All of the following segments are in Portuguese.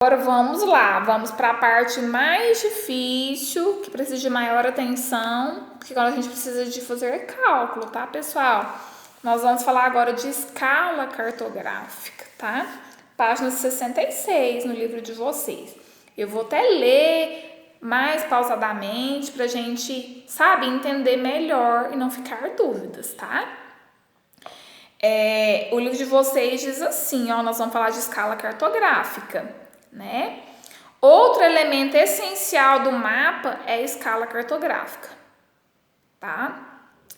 Agora vamos lá, vamos para a parte mais difícil, que precisa de maior atenção, porque agora a gente precisa de fazer cálculo, tá, pessoal? Nós vamos falar agora de escala cartográfica, tá? Página 66 no livro de vocês. Eu vou até ler mais pausadamente para a gente, sabe, entender melhor e não ficar dúvidas, tá? O livro de vocês diz assim, ó, nós vamos falar de escala cartográfica, né? Outro elemento essencial do mapa é a escala cartográfica, tá?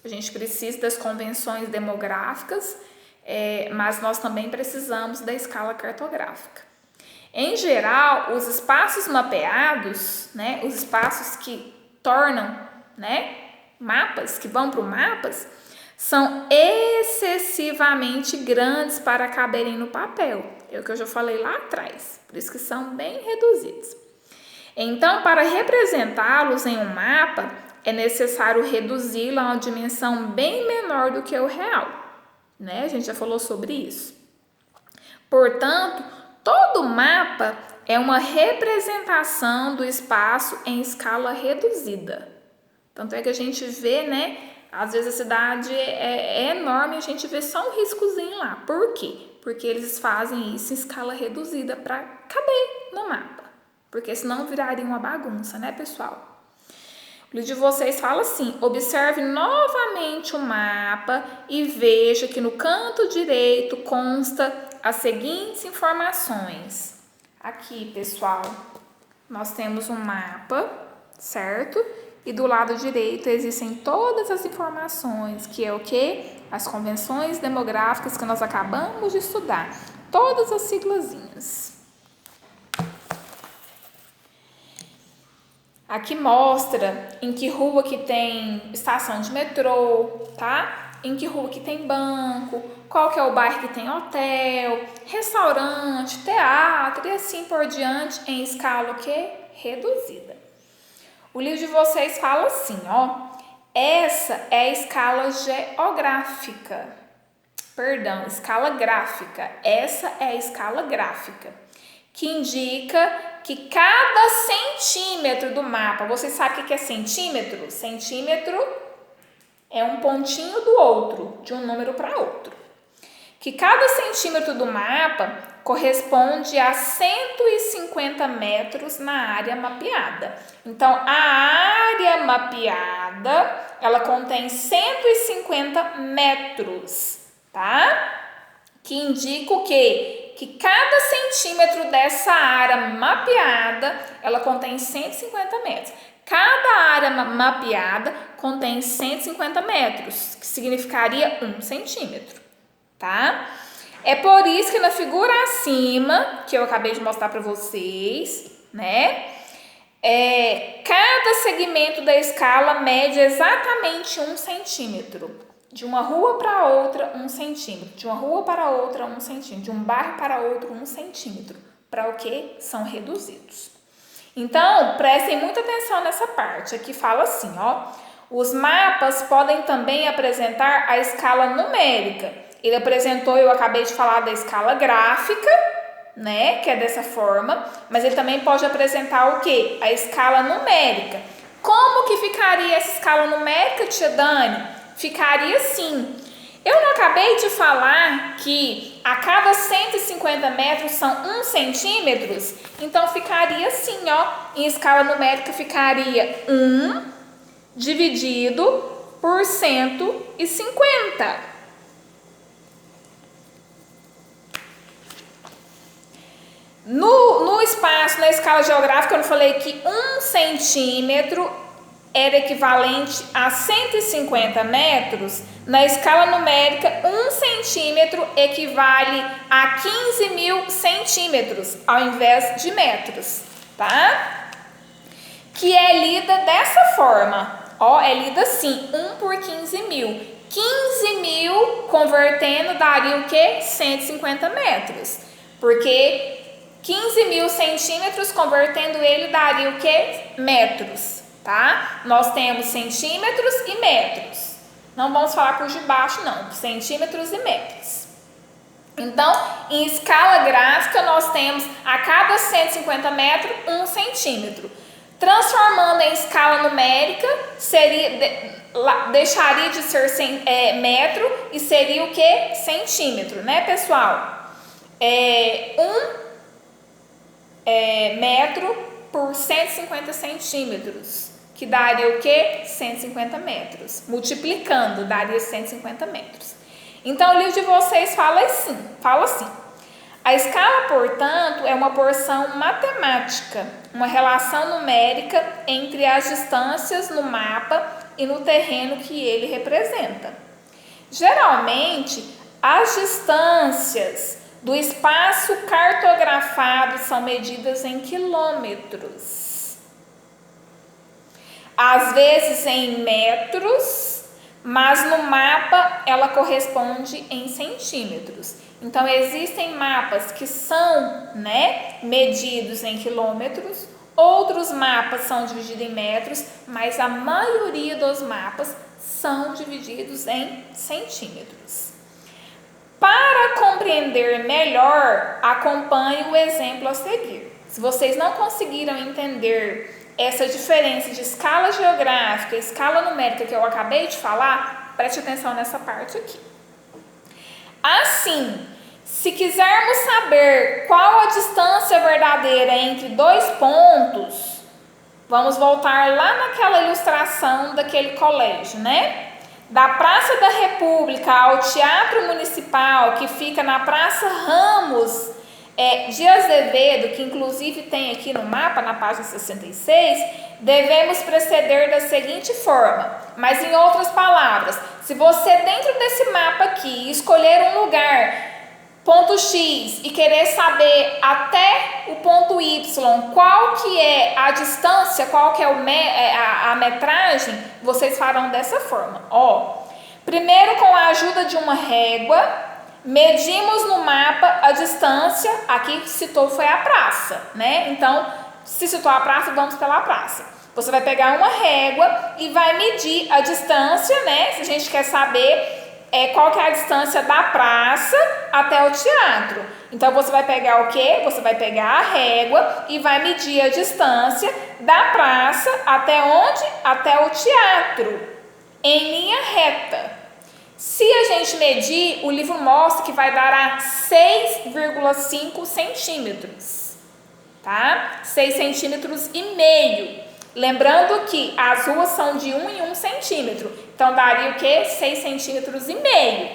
A gente precisa das convenções demográficas, mas nós também precisamos da escala cartográfica. Em geral, os espaços mapeados, né, os espaços que tornam, né, mapas, que vão para o mapas, são excessivamente grandes para caberem no papel. É o que eu já falei lá atrás, por isso que são bem reduzidos. Então, para representá-los em um mapa, é necessário reduzi-lo a uma dimensão bem menor do que o real, né? A gente já falou sobre isso. Portanto, todo mapa é uma representação do espaço em escala reduzida. Tanto é que a gente vê, né? Às vezes a cidade é enorme e a gente vê só um riscozinho lá. Por quê? Porque eles fazem isso em escala reduzida para caber no mapa. Porque senão viraria uma bagunça, né, pessoal? O livro de vocês fala assim: observe novamente o mapa e veja que no canto direito consta as seguintes informações. Aqui, pessoal, nós temos um mapa, certo? E do lado direito existem todas as informações, que é o quê? As convenções demográficas que nós acabamos de estudar. Todas as siglazinhas. Aqui mostra em que rua que tem estação de metrô, tá? Em que rua que tem banco, qual que é o bairro que tem hotel, restaurante, teatro e assim por diante em escala o quê? Reduzida. O livro de vocês fala assim, ó, essa é a escala geográfica, perdão, escala gráfica, essa é a escala gráfica, que indica que cada centímetro do mapa, você sabe o que é centímetro? Centímetro é um pontinho do outro, de um número para outro. Que cada centímetro do mapa corresponde a 150 metros na área mapeada. Então, a área mapeada, ela contém 150 metros, tá? Que indica o quê? Que cada centímetro dessa área mapeada, ela contém 150 metros. Cada área mapeada contém 150 metros, que significaria 1 centímetro, tá? É por isso que na figura acima, que eu acabei de mostrar para vocês, né? Cada segmento da escala mede exatamente 1 centímetro. De uma rua para outra, 1 centímetro. De uma rua para outra, 1 centímetro. De um bairro para outro, 1 centímetro. Para o quê? São reduzidos. Então, prestem muita atenção nessa parte. Aqui fala assim, ó. Os mapas podem também apresentar a escala numérica. Ele apresentou, eu acabei de falar da escala gráfica, né? Que é dessa forma. Mas ele também pode apresentar o quê? A escala numérica. Como que ficaria essa escala numérica, tia Dani? Ficaria assim. Eu não acabei de falar que a cada 150 metros são 1 centímetro? Então, ficaria assim, ó. Em escala numérica, ficaria 1 dividido por 150. No espaço, na escala geográfica, eu não falei que 1 centímetro era equivalente a 150 metros. Na escala numérica, 1 centímetro equivale a 15.000 centímetros, ao invés de metros, tá? Que é lida dessa forma, ó, é lida assim, 1 por 15.000. 15.000 convertendo daria o quê? 150 metros, porque 15.000 centímetros convertendo ele daria o quê? Metros, tá? Nós temos centímetros e metros. Não vamos falar por debaixo, não. Centímetros e metros. Então, em escala gráfica, nós temos a cada 150 metros, 1 centímetro. Transformando em escala numérica, deixaria de ser metro e seria o que? Centímetro, né, pessoal? 1 metro por 150 centímetros, que daria o que? 150 metros. Multiplicando, daria 150 metros. Então, o livro de vocês fala assim. A escala, portanto, é uma porção matemática, uma relação numérica entre as distâncias no mapa e no terreno que ele representa. Geralmente, as distâncias do espaço cartografado são medidas em quilômetros, às vezes em metros, mas no mapa ela corresponde em centímetros. Então, existem mapas que são, medidos em quilômetros, outros mapas são divididos em metros, mas a maioria dos mapas são divididos em centímetros. Para compreender melhor, acompanhe o exemplo a seguir. Se vocês não conseguiram entender essa diferença de escala geográfica e escala numérica que eu acabei de falar, preste atenção nessa parte aqui. Assim, se quisermos saber qual a distância verdadeira entre dois pontos, vamos voltar lá naquela ilustração daquele colégio, Da Praça da República ao Teatro Municipal, que fica na Praça Ramos de Azevedo, que inclusive tem aqui no mapa, na página 66, devemos proceder da seguinte forma. Mas em outras palavras, se você dentro desse mapa aqui escolher um lugar, ponto X, e querer saber até o ponto Y, qual que é a distância, qual que é a metragem, vocês farão dessa forma. Primeiro, com a ajuda de uma régua, medimos no mapa a distância, aqui citou foi a praça, Então, se citou a praça, vamos pela praça. Você vai pegar uma régua e vai medir a distância, Se a gente quer saber qual que é a distância da praça até o teatro. Então, você vai pegar o quê? Você vai pegar a régua e vai medir a distância da praça até onde? Até o teatro, em linha reta. Se a gente medir, o livro mostra que vai dar a 6,5 centímetros, tá? 6 centímetros e meio. Lembrando que as ruas são de 1 em 1 centímetro. Então, daria o quê? 6 centímetros e meio,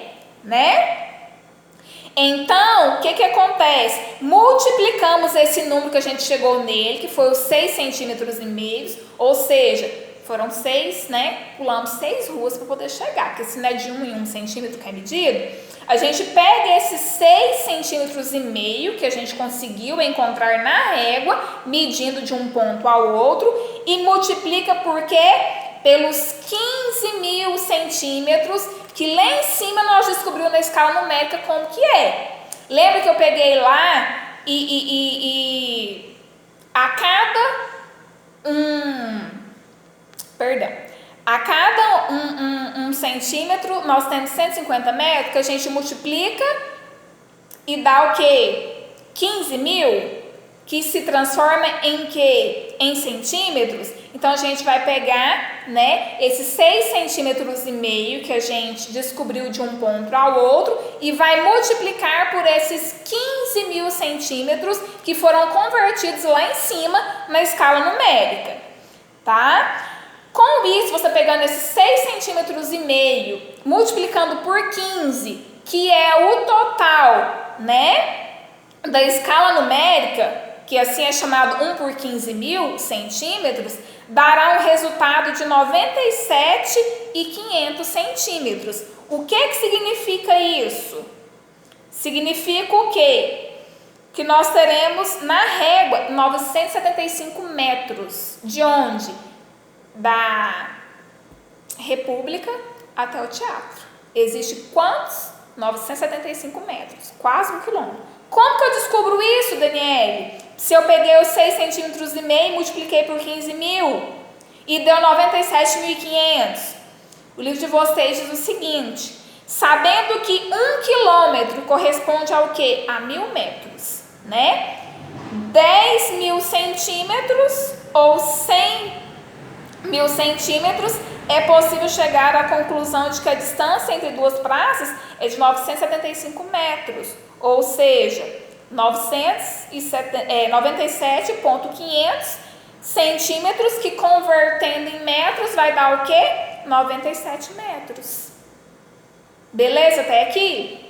Então, o que acontece? Multiplicamos esse número que a gente chegou nele, que foi os 6 centímetros e meio, ou seja, foram 6, pulamos 6 ruas para poder chegar, porque se não é de 1 em 1 centímetro que é medido, a gente pega esses 6 centímetros e meio que a gente conseguiu encontrar na régua, medindo de um ponto ao outro, e multiplica por quê? Pelos 15 mil centímetros, que lá em cima nós descobrimos na escala numérica como que é. Lembra que eu peguei lá e a cada a cada um centímetro, nós temos 150 metros, que a gente multiplica e dá o quê? 15 mil, que se transforma em quê? Em centímetros. Então, a gente vai pegar, esses 6 centímetros e meio que a gente descobriu de um ponto ao outro e vai multiplicar por esses 15 mil centímetros que foram convertidos lá em cima na escala numérica, tá? Com isso, você pegando esses 6 centímetros e meio, multiplicando por 15, que é o total, da escala numérica, que assim é chamado 1 por 15 mil centímetros, dará um resultado de 97.500 centímetros. O que significa isso? Significa o quê? Que nós teremos na régua 975 metros. De onde? Da República até o teatro. Existe quantos? 975 metros, quase 1 quilômetro. Como que eu descubro isso, Daniele? Se eu peguei os 6 centímetros e meio, multipliquei por 15 mil e deu 97.500. O livro de vocês diz o seguinte: Sabendo que 1 quilômetro corresponde ao quê? A 1.000 metros, né? 10.000 centímetros ou 100.000 centímetros, é possível chegar à conclusão de que a distância entre duas praças é de 975 metros, ou seja, 97.500 centímetros, que convertendo em metros vai dar o quê? 97 metros. Beleza até aqui?